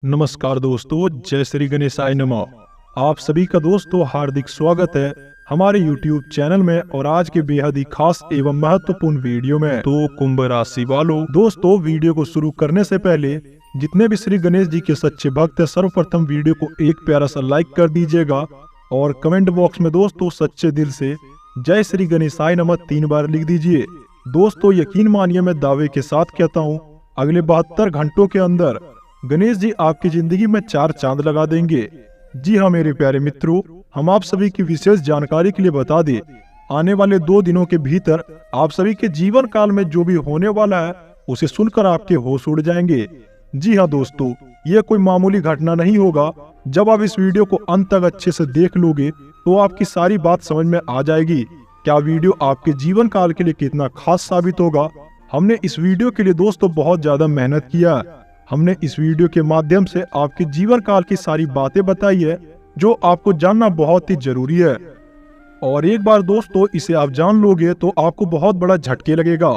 नमस्कार दोस्तों, जय श्री गणेशाय नमः। आप सभी का दोस्तों हार्दिक स्वागत है हमारे YouTube चैनल में और आज के बेहद ही खास एवं महत्वपूर्ण वीडियो में। तो कुंभ राशि वालों, दोस्तों वीडियो को शुरू करने से पहले जितने भी श्री गणेश जी के सच्चे भक्त हैं, सर्वप्रथम वीडियो को एक प्यारा सा लाइक कर दीजिएगा और कमेंट बॉक्स में दोस्तों सच्चे दिल से जय श्री गणेशाय नमः 3 बार लिख दीजिए। दोस्तों यकीन मानिए, मैं दावे के साथ कहता हूँ अगले 72 घंटों के अंदर गणेश जी आपकी जिंदगी में 4 चांद लगा देंगे। जी हाँ मेरे प्यारे मित्रों, हम आप सभी की विशेष जानकारी के लिए बता दें, आने वाले 2 दिनों के भीतर आप सभी के जीवन काल में जो भी होने वाला है उसे सुनकर आपके होश उड़ जाएंगे। जी हाँ दोस्तों, यह कोई मामूली घटना नहीं होगा। जब आप इस वीडियो को अंत तक अच्छे से देख लोगे तो आपकी सारी बात समझ में आ जाएगी। क्या वीडियो आपके जीवन काल के लिए कितना खास साबित होगा। हमने इस वीडियो के लिए दोस्तों बहुत ज्यादा मेहनत किया है। हमने इस वीडियो के माध्यम से आपके जीवन काल की सारी बातें बताई है जो आपको जानना बहुत ही जरूरी है। और एक बार दोस्तों इसे आप जान लोगे तो आपको बहुत बड़ा झटके लगेगा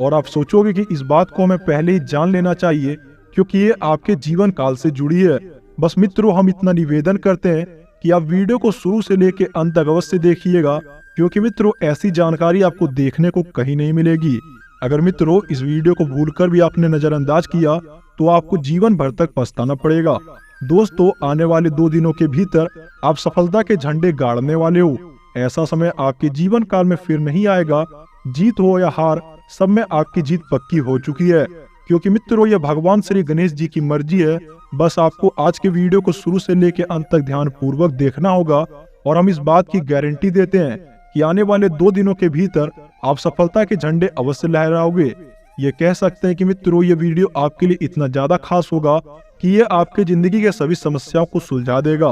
और आप सोचोगे कि इस बात को हमें पहले ही जान लेना चाहिए क्योंकि ये आपके जीवन काल से जुड़ी है। बस मित्रों, हम इतना निवेदन करते हैं कि आप वीडियो को शुरू से लेकर अंत तक अवश्य देखिएगा क्योंकि मित्रों ऐसी जानकारी आपको देखने को कहीं नहीं मिलेगी। अगर मित्रों इस वीडियो को भूलकर भी आपने नजरअंदाज किया तो आपको जीवन भर तक पछताना पड़ेगा। दोस्तों आने वाले 2 दिनों के भीतर आप सफलता के झंडे गाड़ने वाले हो। ऐसा समय आपके जीवन काल में फिर नहीं आएगा। जीत हो या हार, सब में आपकी जीत पक्की हो चुकी है क्योंकि मित्रों यह भगवान श्री गणेश जी की मर्जी है। बस आपको आज के वीडियो को शुरू से लेकर अंत तक ध्यान पूर्वक देखना होगा और हम इस बात की गारंटी देते हैं कि आने वाले 2 दिनों के भीतर आप सफलता के झंडे अवश्य लहराओगे। ये कह सकते हैं कि मित्रों ये वीडियो आपके लिए इतना ज्यादा खास होगा कि ये आपके जिंदगी के सभी समस्याओं को सुलझा देगा।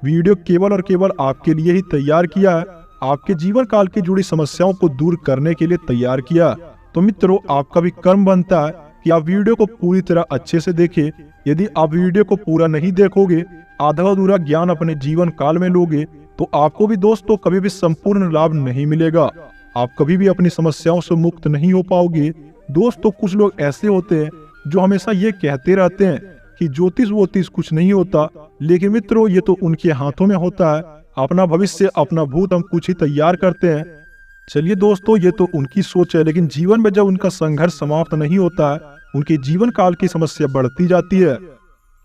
वीडियो केवल और केवल आपके लिए ही तैयार किया है, आपके जीवन काल की जुड़ी समस्याओं को दूर करने के लिए तैयार किया। तो मित्रों आपका भी कर्म बनता है कि आप वीडियो को पूरी तरह अच्छे से देखें। यदि आप वीडियो को पूरा नहीं देखोगे, आधा अधूरा ज्ञान अपने जीवन काल में लोगे तो आपको भी दोस्तों कभी भी संपूर्ण लाभ नहीं मिलेगा। आप कभी भी अपनी समस्याओं से मुक्त नहीं हो पाओगे। दोस्तों कुछ लोग ऐसे होते हैं जो हमेशा ये कहते रहते हैं कि ज्योतिष वोतिष कुछ नहीं होता, लेकिन मित्रों ये तो उनके हाथों में होता है। अपना भविष्य अपना भूत हम कुछ ही तैयार करते हैं। चलिए दोस्तों ये तो उनकी सोच है, लेकिन जीवन में जब उनका संघर्ष समाप्त नहीं होता है, उनके जीवन काल की समस्या बढ़ती जाती है।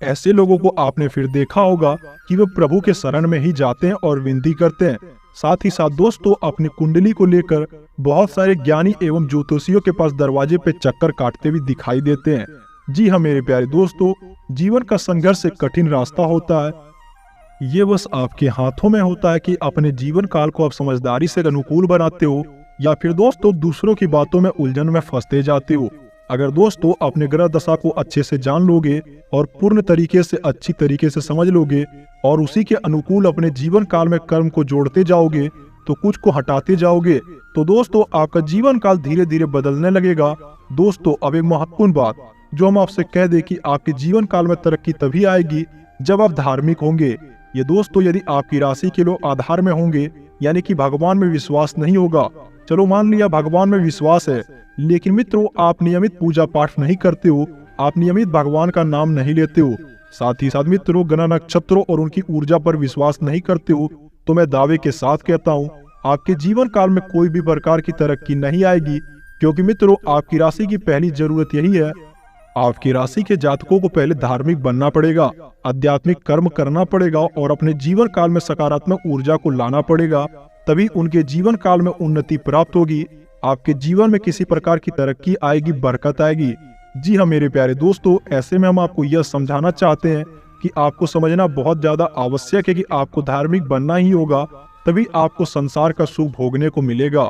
ऐसे लोगों को आपने फिर देखा होगा कि वे प्रभु के शरण में ही जाते हैं और विनती करते हैं। साथ ही साथ दोस्तों अपनी कुंडली को लेकर बहुत सारे ज्ञानी एवं ज्योतिषियों के पास दरवाजे पे चक्कर काटते हुए दिखाई देते हैं। जी हाँ मेरे प्यारे दोस्तों, जीवन का संघर्ष एक कठिन रास्ता होता है। ये बस आपके हाथों में होता है कि अपने जीवन काल को आप समझदारी से अनुकूल बनाते हो या फिर दोस्तों दूसरों की बातों में उलझन में फंसते जाते हो। अगर दोस्तों अपने ग्रह दशा को अच्छे से जान लोगे और पूर्ण तरीके से अच्छी तरीके से समझ लोगे और उसी के अनुकूल अपने जीवन काल में कर्म को जोड़ते जाओगे तो कुछ को हटाते जाओगे तो दोस्तों आपका जीवन काल धीरे धीरे बदलने लगेगा। दोस्तों अब एक महत्वपूर्ण बात जो हम आपसे कह दे कि आपके जीवन काल में तरक्की तभी आएगी जब आप धार्मिक होंगे। ये दोस्तों यदि आपकी राशि के लोग आधार में होंगे यानी कि भगवान में विश्वास नहीं होगा, चलो मान लिया भगवान में विश्वास है लेकिन मित्रों आप नियमित पूजा पाठ नहीं करते हो, आप नियमित भगवान का नाम नहीं लेते हो, साथ ही साथ मित्रों ग्रह नक्षत्रों और उनकी ऊर्जा पर विश्वास नहीं करते हो, तो मैं दावे के साथ कहता हूँ आपके जीवन काल में कोई भी प्रकार की तरक्की नहीं आएगी क्योंकि मित्रों आपकी राशि की पहली जरूरत यही है। आपकी राशि के जातकों को पहले धार्मिक बनना पड़ेगा, आध्यात्मिक कर्म करना पड़ेगा और अपने जीवन काल में सकारात्मक ऊर्जा को लाना पड़ेगा, तभी उनके जीवन काल में उन्नति प्राप्त होगी। आपके जीवन में किसी प्रकार की तरक्की आएगी, बरकत आएगी। जी हाँ मेरे प्यारे दोस्तों, ऐसे में हम आपको यह समझाना चाहते हैं कि आपको समझना बहुत ज्यादा आवश्यक है कि आपको धार्मिक बनना ही होगा, तभी आपको संसार का सुख भोगने को मिलेगा।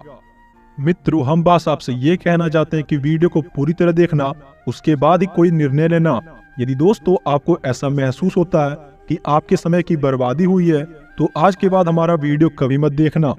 मित्रों हम बस आपसे ये कहना चाहते हैं कि वीडियो को पूरी तरह देखना, उसके बाद ही कोई निर्णय लेना। यदि दोस्तों आपको ऐसा महसूस होता है कि आपके समय की बर्बादी हुई है तो आज के बाद हमारा वीडियो कभी मत देखना।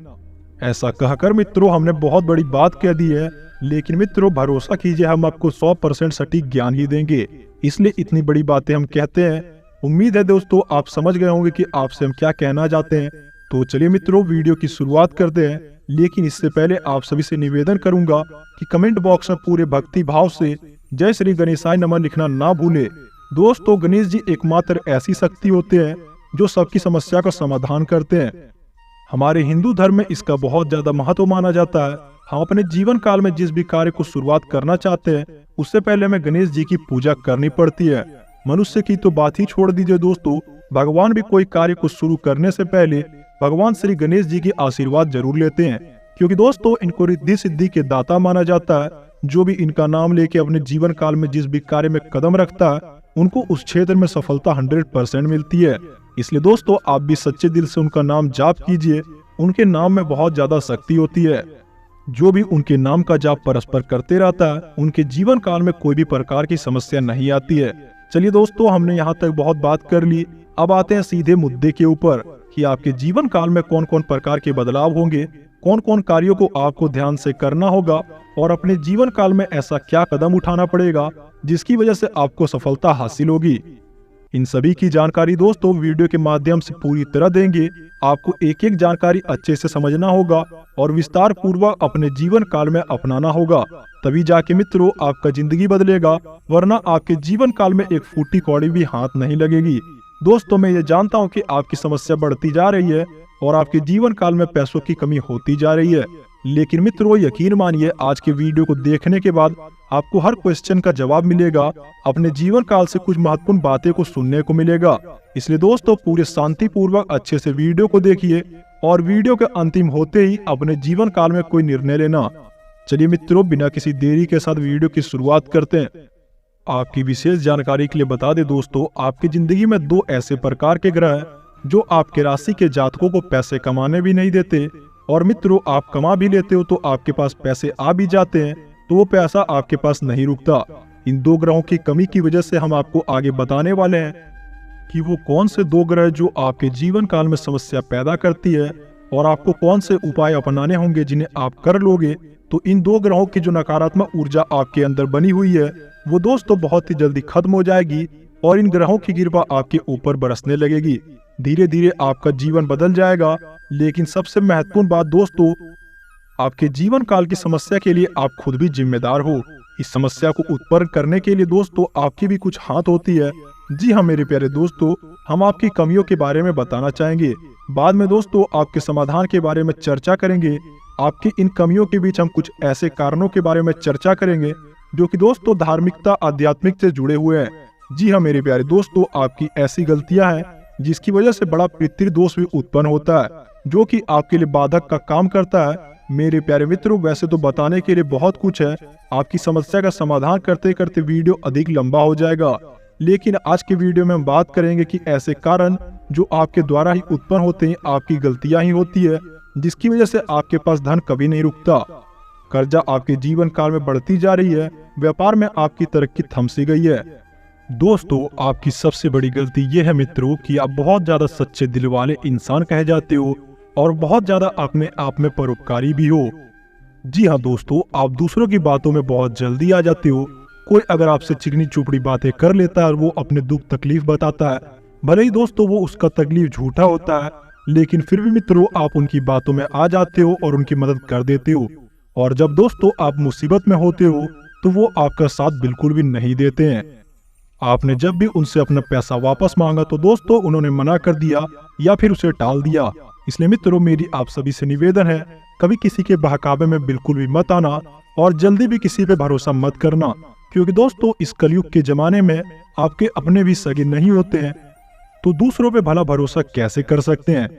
ऐसा कहकर मित्रों हमने बहुत बड़ी बात कह दी है, लेकिन मित्रों भरोसा कीजिए हम आपको 100% सटीक ज्ञान ही देंगे, इसलिए इतनी बड़ी बातें हम कहते हैं। उम्मीद है दोस्तों आप समझ गए होंगे कि आपसे हम क्या कहना चाहते हैं। तो चलिए मित्रों वीडियो की शुरुआत करते हैं, लेकिन इससे पहले आप सभी से निवेदन करूंगा कि कमेंट बॉक्स में पूरे भक्ति भाव से जय श्री गणेशाय नमः लिखना ना भूले। दोस्तों गणेश जी एकमात्र ऐसी शक्ति होते हैं जो सबकी समस्या का समाधान करते हैं। हमारे हिंदू धर्म में इसका बहुत ज्यादा महत्व माना जाता है। हम अपने जीवन काल में जिस भी कार्य को शुरुआत करना चाहते हैं उससे पहले हमें गणेश जी की पूजा करनी पड़ती है। मनुष्य की तो बात ही छोड़ दीजिए दोस्तों, भगवान भी कोई कार्य को शुरू करने से पहले भगवान श्री गणेश जी की आशीर्वाद जरूर लेते हैं, क्योंकि दोस्तों इनको रिद्धि सिद्धि के दाता माना जाता है। जो भी इनका नाम लेके अपने जीवन काल में जिस भी कार्य में कदम रखता है उनको उस क्षेत्र में सफलता 100% मिलती है। इसलिए दोस्तों आप भी सच्चे दिल से उनका नाम जाप कीजिए, उनके नाम में बहुत ज्यादा शक्ति होती है। जो भी उनके नाम का जाप परस्पर करते रहता है उनके जीवन काल में कोई भी प्रकार की समस्या नहीं आती है। चलिए दोस्तों हमने यहाँ तक बहुत बात कर ली, अब आते हैं सीधे मुद्दे के ऊपर कि आपके जीवन काल में कौन कौन प्रकार के बदलाव होंगे, कौन कौन कार्यों को आपको ध्यान से करना होगा और अपने जीवन काल में ऐसा क्या कदम उठाना पड़ेगा जिसकी वजह से आपको सफलता हासिल होगी। इन सभी की जानकारी दोस्तों वीडियो के माध्यम से पूरी तरह देंगे। आपको एक एक जानकारी अच्छे से समझना होगा और विस्तार पूर्वक अपने जीवन काल में अपनाना होगा, तभी जाके मित्रों आपका जिंदगी बदलेगा, वरना आपके जीवन काल में एक फूटी कौड़ी भी हाथ नहीं लगेगी। दोस्तों मैं ये जानता हूँ कि आपकी समस्या बढ़ती जा रही है और आपके जीवन काल में पैसों की कमी होती जा रही है, लेकिन मित्रों यकीन मानिए आज के वीडियो को देखने के बाद आपको हर क्वेश्चन का जवाब मिलेगा, अपने जीवन काल से कुछ महत्वपूर्ण बातें को सुनने को मिलेगा। इसलिए दोस्तों पूरे शांति पूर्वक अच्छे से वीडियो को देखिए और वीडियो के अंतिम होते ही अपने जीवन काल में कोई निर्णय लेना। चलिए मित्रों बिना किसी देरी के साथ वीडियो की शुरुआत करते हैं। आपकी विशेष जानकारी के लिए बता दें दोस्तों, आपकी जिंदगी में 2 ऐसे प्रकार के ग्रह हैं जो आपके राशि के जातकों को पैसे कमाने भी नहीं देते, और मित्रों आप कमा भी लेते हो तो आपके पास पैसे आ भी जाते हैं तो वो पैसा आपके पास नहीं रुकता। इन 2 ग्रहों की कमी की वजह से हम आपको आगे बताने वाले हैं कि वो कौन से 2 ग्रह जो आपके जीवन काल में समस्या पैदा करती है और आपको कौन से उपाय अपनाने होंगे जिन्हें आप कर लोगे तो इन 2 ग्रहों की जो नकारात्मक ऊर्जा आपके अंदर बनी हुई है वो दोस्तों बहुत ही जल्दी खत्म हो जाएगी और इन ग्रहों की कृपा आपके ऊपर बरसने लगेगी। धीरे धीरे आपका जीवन बदल जाएगा। लेकिन सबसे महत्वपूर्ण बात दोस्तों, आपके जीवन काल की समस्या के लिए आप खुद भी जिम्मेदार हो। इस समस्या को उत्पन्न करने के लिए दोस्तों आपकी भी कुछ हाथ होती है। जी हाँ मेरे प्यारे दोस्तों, हम आपकी कमियों के बारे में बताना चाहेंगे, बाद में दोस्तों आपके समाधान के बारे में चर्चा करेंगे। आपकी इन कमियों के बीच हम कुछ ऐसे कारणों के बारे में चर्चा करेंगे जो कि दोस्तों धार्मिकता आध्यात्मिक से जुड़े हुए हैं। जी हाँ मेरे प्यारे दोस्तों, आपकी ऐसी गलतियां हैं जिसकी वजह से बड़ा पितृदोष भी उत्पन्न होता है जो कि आपके लिए बाधक का काम करता है। मेरे प्यारे मित्रों वैसे तो बताने के लिए बहुत कुछ है, आपकी समस्या का समाधान करते करते वीडियो अधिक लंबा हो जाएगा, लेकिन आज के वीडियो में हम बात करेंगे कि ऐसे कारण जो आपके द्वारा ही उत्पन्न होते हैं, आपकी गलतियां ही होती है जिसकी वजह से आपके पास धन कभी नहीं रुकता, कर्जा आपके जीवन काल में बढ़ती जा रही है, व्यापार में आपकी तरक्की थम सी गई है। दोस्तों आपकी सबसे बड़ी गलती यह है मित्रों कि आप बहुत ज्यादा सच्चे दिल वाले इंसान कहे जाते हो और बहुत ज्यादा अपने आप में परोपकारी भी हो। जी हाँ दोस्तों, आप दूसरों की बातों में बहुत जल्दी आ जाते हो। कोई अगर आपसे चिकनी चुपड़ी बातें कर लेता है और वो अपने दुख तकलीफ बताता है, भले ही दोस्तों वो उसका तकलीफ झूठा होता है, लेकिन फिर भी मित्रों आप उनकी बातों में आ जाते हो और उनकी मदद कर देते हो। और जब दोस्तों आप मुसीबत में होते हो तो वो आपका साथ बिल्कुल भी नहीं देते हैं। आपने जब भी उनसे अपना पैसा वापस मांगा तो दोस्तों उन्होंने मना कर दिया या फिर उसे टाल दिया। इसलिए मित्रों मेरी आप सभी से निवेदन है, कभी किसी के बहकावे में बिल्कुल भी मत आना और जल्दी भी किसी पे भरोसा मत करना, क्योंकि दोस्तों इस कलयुग के जमाने में आपके अपने भी सगे नहीं होते हैं तो दूसरों पे भला भरोसा कैसे कर सकते हैं।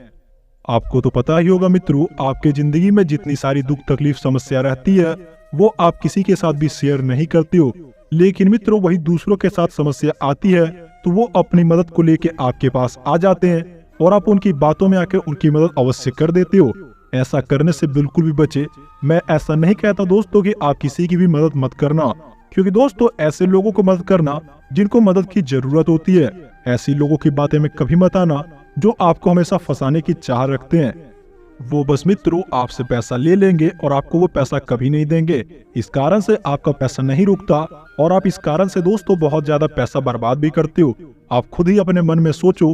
आपको तो पता ही होगा मित्रों, आपके जिंदगी में जितनी सारी दुख तकलीफ समस्या रहती है वो आप किसी के साथ भी शेयर नहीं करते हो, लेकिन मित्रों वही दूसरों के साथ समस्या आती है तो वो अपनी मदद को लेके आपके पास आ जाते हैं और आप उनकी बातों में आकर उनकी मदद अवश्य कर देते हो। ऐसा करने से बिल्कुल भी बचे। मैं ऐसा नहीं कहता दोस्तों कि आप किसी की भी मदद मत करना, क्योंकि दोस्तों ऐसे लोगों को मदद करना जिनको मदद की जरूरत होती है, ऐसी लोगों की बातें में कभी मत आना जो आपको हमेशा फंसाने की चाह रखते हैं। वो बस मित्रों आपसे पैसा ले लेंगे और आपको वो पैसा कभी नहीं देंगे। इस कारण से आपका पैसा नहीं रुकता और आप इस कारण से दोस्तों बहुत ज्यादा पैसा बर्बाद भी करते हो। आप खुद ही अपने मन में सोचो,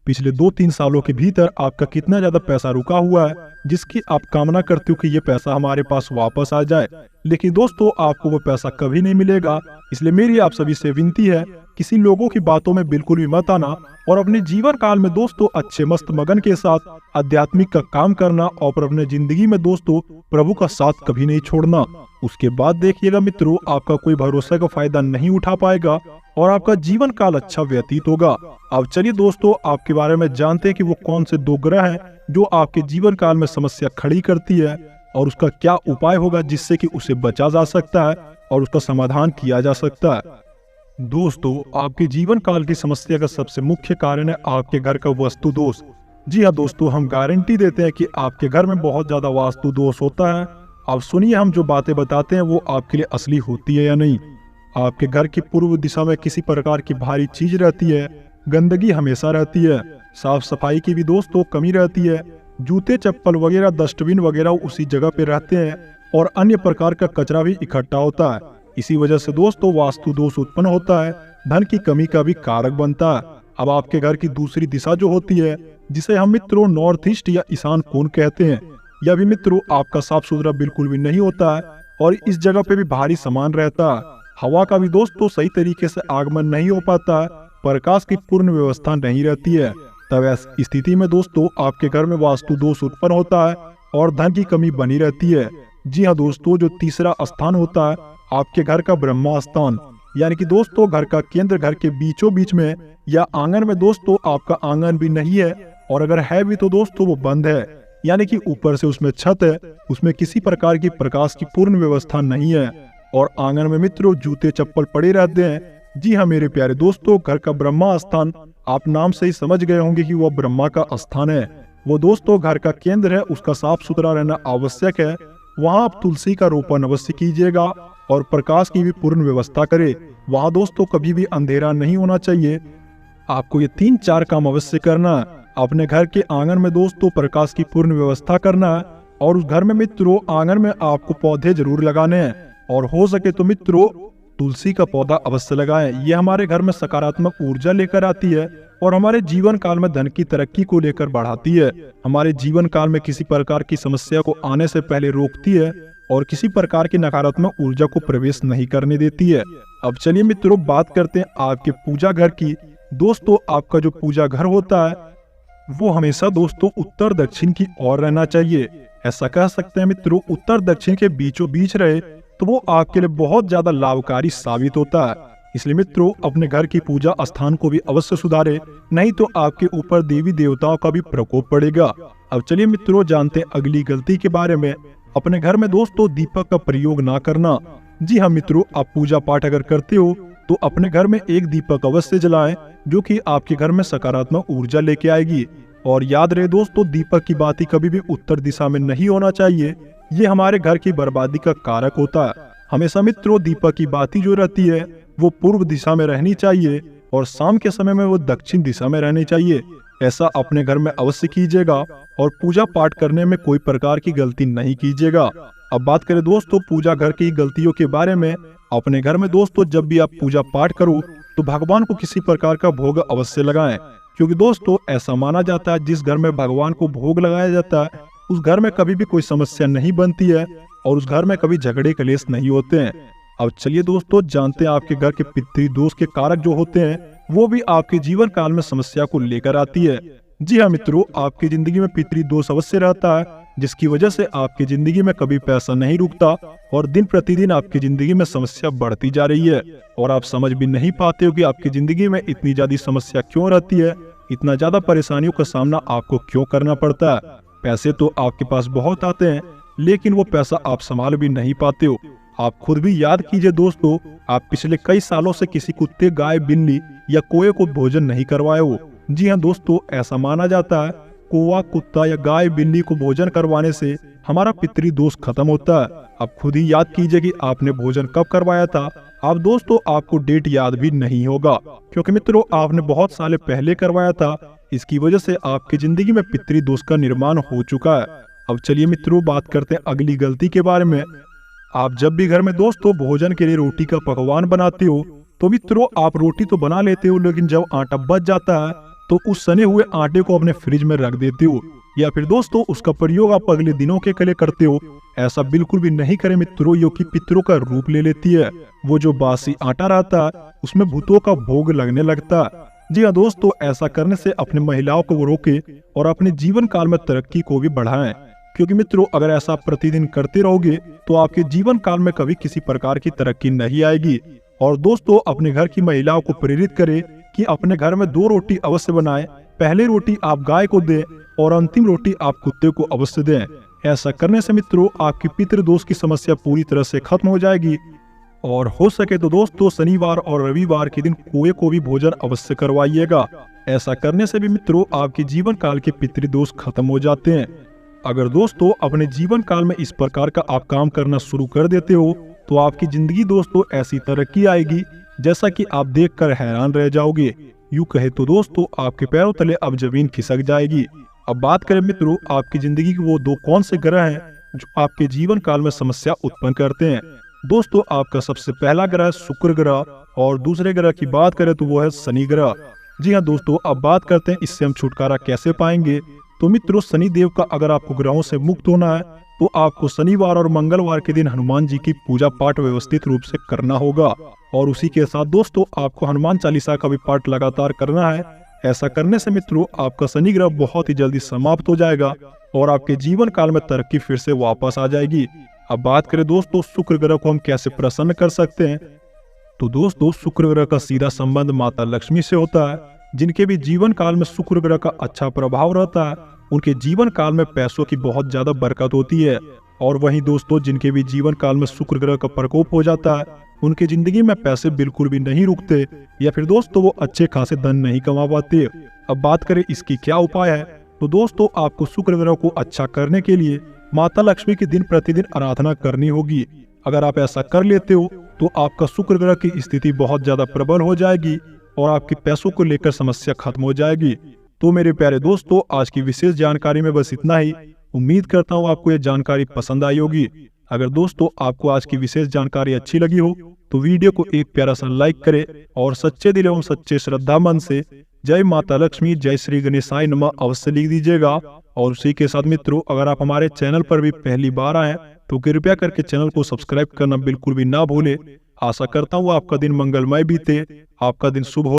पिछले 2-3 सालों के भीतर आपका कितना ज्यादा पैसा रुका हुआ है जिसकी आप कामना करते हो कि ये पैसा हमारे पास वापस आ जाए, लेकिन दोस्तों आपको वो पैसा कभी नहीं मिलेगा। इसलिए मेरी आप सभी से विनती है किसी लोगों की बातों में बिल्कुल भी मत आना और अपने जीवन काल में दोस्तों अच्छे मस्त मगन के साथ आध्यात्मिक का काम करना और अपने जिंदगी में दोस्तों प्रभु का साथ कभी नहीं छोड़ना। उसके बाद देखिएगा मित्रों, आपका कोई भरोसे का फायदा नहीं उठा पाएगा और आपका जीवन काल अच्छा व्यतीत होगा। अब चलिए दोस्तों, आपके बारे में जानते हैं कि वो कौन से 2 ग्रह हैं जो आपके जीवन काल में समस्या खड़ी करती है और उसका क्या उपाय होगा जिससे कि उसे बचा जा सकता है और उसका समाधान किया जा सकता है। दोस्तों, आपके जीवन काल की समस्या का सबसे मुख्य कारण है आपके घर का वास्तु दोष। जी हाँ दोस्तों, हम गारंटी देते हैं कि आपके घर में बहुत ज्यादा वास्तु दोष होता है। आप सुनिए, हम जो बातें बताते हैं वो आपके लिए असली होती है या नहीं। आपके घर की पूर्व दिशा में किसी प्रकार की भारी चीज रहती है, गंदगी हमेशा रहती है, साफ सफाई की भी दोस्तों कमी रहती है, जूते चप्पल वगैरह डस्टबिन वगैरह उसी जगह पे रहते हैं और अन्य प्रकार का कचरा भी इकट्ठा होता है। इसी वजह से दोस्तों वास्तु दोष उत्पन्न होता है, धन की कमी का भी कारक बनता है। अब आपके घर की दूसरी दिशा जो होती है, जिसे हम मित्रों नॉर्थ ईस्ट या ईशान कोण कहते हैं, यह भी मित्रों आपका साफ सुथरा बिल्कुल भी नहीं होता है और इस जगह पे भी भारी सामान रहता है। हवा का भी दोस्तों सही तरीके से आगमन नहीं हो पाता है, प्रकाश की पूर्ण व्यवस्था नहीं रहती है। तब ऐसी स्थिति में दोस्तों आपके घर में वास्तु दोष उत्पन्न होता है और धन की कमी बनी रहती है। जी हाँ दोस्तों, जो तीसरा स्थान होता है आपके घर का ब्रह्मा स्थान, यानी कि दोस्तों घर का केंद्र घर के बीचों बीच में या आंगन में दोस्तों आपका आंगन भी नहीं है और अगर है भी तो दोस्तों वो बंद है, यानी कि ऊपर से उसमें छत है, उसमें किसी प्रकार की प्रकाश की पूर्ण व्यवस्था नहीं है और आंगन में मित्रों जूते चप्पल पड़े रहते हैं। जी हाँ मेरे प्यारे दोस्तों, घर का ब्रह्मा स्थान आप नाम से ही समझ गए होंगे कि वह ब्रह्मा का स्थान है। वो दोस्तों घर का केंद्र है, उसका साफ सुथरा रहना आवश्यक है। वहाँ आप तुलसी का रोपण अवश्य कीजिएगा और प्रकाश की भी पूर्ण व्यवस्था करें। वहाँ दोस्तों कभी भी अंधेरा नहीं होना चाहिए। आपको ये 3-4 काम अवश्य करना है। अपने घर के आंगन में दोस्तों प्रकाश की पूर्ण व्यवस्था करना है और उस घर में मित्रों आंगन में आपको पौधे जरूर लगाने हैं और हो सके तो मित्रों तुलसी का पौधा अवश्य लगाएं। ये हमारे घर में सकारात्मक ऊर्जा लेकर आती है और हमारे जीवन काल में धन की तरक्की को लेकर बढ़ाती है। हमारे जीवन काल में किसी प्रकार की समस्या को आने से पहले रोकती है और किसी प्रकार की नकारात्मक ऊर्जा को प्रवेश नहीं करने देती है। अब चलिए मित्रों बात करते हैं आपके पूजा घर की। दोस्तों आपका जो पूजा घर होता है वो हमेशा दोस्तों उत्तर दक्षिण की ओर रहना चाहिए। ऐसा कह सकते हैं मित्रों उत्तर दक्षिण के बीचों बीच रहे तो वो आपके लिए बहुत ज्यादा लाभकारी साबित होता है। इसलिए मित्रों अपने घर की पूजा स्थान को भी अवश्य सुधारे, नहीं तो आपके ऊपर देवी देवताओं का भी प्रकोप पड़ेगा। अब चलिए मित्रों जानते हैं अगली गलती के बारे में। अपने घर में दोस्तों दीपक का प्रयोग ना करना। जी हाँ मित्रों, आप पूजा पाठ अगर करते हो तो अपने घर में एक दीपक अवश्य जलाएं जो कि आपके घर में सकारात्मक ऊर्जा लेके आएगी। और याद रहे दोस्तों दीपक की बाती कभी भी उत्तर दिशा में नहीं होना चाहिए, ये हमारे घर की बर्बादी का कारक होता है। हमेशा मित्रों दीपक की बाती जो रहती है वो पूर्व दिशा में रहनी चाहिए और शाम के समय में वो दक्षिण दिशा में रहनी चाहिए। ऐसा अपने घर में अवश्य कीजिएगा और पूजा पाठ करने में कोई प्रकार की गलती नहीं कीजिएगा। अब बात करें दोस्तों पूजा घर की गलतियों के बारे में। अपने घर में दोस्तों जब भी आप पूजा पाठ करो तो भगवान को किसी प्रकार का भोग अवश्य लगाएं, क्योंकि दोस्तों ऐसा माना जाता है जिस घर में भगवान को भोग लगाया जाता है उस घर में कभी भी कोई समस्या नहीं बनती है और उस घर में कभी झगड़े कलेश नहीं होते हैं। अब चलिए दोस्तों जानते हैं आपके घर के पितृदोष के कारक जो होते हैं वो भी आपके जीवन काल में समस्या को लेकर आती है। जी हाँ मित्रों, आपकी जिंदगी में पितृदोष अवश्य रहता है जिसकी वजह से आपकी जिंदगी में कभी पैसा नहीं रुकता और दिन प्रतिदिन आपकी जिंदगी में समस्या बढ़ती जा रही है और आप समझ भी नहीं पाते हो कि आपकी जिंदगी में इतनी ज्यादा समस्या क्यों रहती है, इतना ज्यादा परेशानियों का सामना आपको क्यों करना पड़ता है। पैसे तो आपके पास बहुत आते हैं लेकिन वो पैसा आप संभाल भी नहीं पाते हो। आप खुद भी याद कीजिए दोस्तों, आप पिछले कई सालों से किसी कुत्ते गाय बिल्ली या कोए को भोजन नहीं करवाए हो। जी हाँ दोस्तों, ऐसा माना जाता है कौवा कुत्ता या गाय बिल्ली को भोजन करवाने से हमारा पितृदोष खत्म होता है। आप खुद ही याद कीजिए कि आपने भोजन कब करवाया था। आप दोस्तों आपको डेट याद भी नहीं होगा क्योंकि मित्रों आपने बहुत साल पहले करवाया था। इसकी वजह से आपकी जिंदगी में पितृदोष का निर्माण हो चुका है। अब चलिए मित्रों बात करते हैं अगली गलती के बारे में। आप जब भी घर में दोस्तों भोजन के लिए रोटी का पकवान बनाते हो तो मित्रों आप रोटी तो बना लेते हो लेकिन जब आटा बच जाता है तो उस सने हुए आटे को अपने फ्रिज में रख देते हो। या फिर दोस्तों उसका प्रयोग आप अगले दिनों के लिए करते हो, ऐसा बिल्कुल भी नहीं करें मित्रों, यो कि पितरों का रूप ले लेती है। वो जो बासी आटा रहता है उसमें भूतों का भोग लगने लगता है। जी हाँ दोस्तों, ऐसा करने से अपने महिलाओं को रोके और अपने जीवन काल में तरक्की को भी बढ़ाएं, क्योंकि मित्रों अगर ऐसा प्रतिदिन करते रहोगे तो आपके जीवन काल में कभी किसी प्रकार की तरक्की नहीं आएगी। और दोस्तों अपने घर की महिलाओं को प्रेरित करें कि अपने घर में 2 रोटी अवश्य बनाएं। पहली रोटी आप गाय को दें और अंतिम रोटी आप कुत्ते को अवश्य दें। ऐसा करने से मित्रों आपकी पितृदोष की समस्या पूरी तरह से खत्म हो जाएगी। और हो सके तो दोस्तों शनिवार और रविवार के दिन कुएं को भी भोजन अवश्य करवाइएगा। ऐसा करने से भी मित्रों आपके जीवन काल के पितृदोष खत्म हो जाते हैं। अगर दोस्तों अपने जीवन काल में इस प्रकार का आप काम करना शुरू कर देते हो तो आपकी जिंदगी दोस्तों ऐसी तरक्की आएगी जैसा कि आप देखकर हैरान रह जाओगे। यूं कहे तो दोस्तों आपके पैरों तले अब जमीन खिसक जाएगी। अब बात करें मित्रों आपकी जिंदगी के वो 2 कौन से ग्रह हैं जो आपके जीवन काल में समस्या उत्पन्न करते हैं। दोस्तों आपका सबसे पहला ग्रह है शुक्र ग्रह और दूसरे ग्रह की बात करें तो वो है शनि ग्रह। जी हाँ दोस्तों, अब बात करते हैं इससे हम छुटकारा कैसे पाएंगे। तो मित्रों शनि देव का अगर आपको ग्रहों से मुक्त होना है तो आपको शनिवार और मंगलवार के दिन हनुमान जी की पूजा पाठ व्यवस्थित रूप से करना होगा। और उसी के साथ दोस्तों आपको हनुमान चालीसा का भी पाठ लगातार करना है। ऐसा करने से मित्रों आपका शनि ग्रह बहुत ही जल्दी समाप्त हो जाएगा और आपके जीवन काल में तरक्की फिर से वापस आ जाएगी। अब बात करें दोस्तों शुक्र ग्रह को हम कैसे प्रसन्न कर सकते हैं। तो दोस्तों शुक्र ग्रह का सीधा संबंध माता लक्ष्मी से होता है। जिनके भी जीवन काल में शुक्र ग्रह का अच्छा प्रभाव रहता है उनके जीवन काल में पैसों की बहुत ज्यादा बरकत होती है। और वहीं दोस्तों जिनके भी जीवन काल में शुक्र ग्रह का प्रकोप हो जाता है उनकी जिंदगी में पैसे बिल्कुल भी नहीं रुकते या फिर दोस्तों वो अच्छे खासे धन नहीं कमा पाते। अब बात करें इसकी क्या उपाय है। तो दोस्तों आपको शुक्र ग्रह को अच्छा करने के लिए माता लक्ष्मी की दिन प्रतिदिन आराधना करनी होगी। अगर आप ऐसा कर लेते हो तो आपका शुक्र ग्रह की स्थिति बहुत ज्यादा प्रबल हो जाएगी और आपकी पैसों को लेकर समस्या खत्म हो जाएगी। तो मेरे प्यारे दोस्तों आज की विशेष जानकारी में बस इतना ही। उम्मीद करता हूँ आपको ये जानकारी पसंद आई होगी। अगर दोस्तों आपको आज की विशेष जानकारी अच्छी लगी हो तो वीडियो को एक प्यारा सा लाइक करें और सच्चे दिल एवं सच्चे श्रद्धा मन से जय माता लक्ष्मी जय श्री गणेशाय नमः अवश्य लिख दीजिएगा। और उसी के साथ मित्रों अगर आप हमारे चैनल पर भी पहली बार आए तो कृपया करके चैनल को सब्सक्राइब करना बिल्कुल भी ना भूले। आशा करता हूँ आपका दिन मंगलमय बीते, आपका दिन शुभ हो।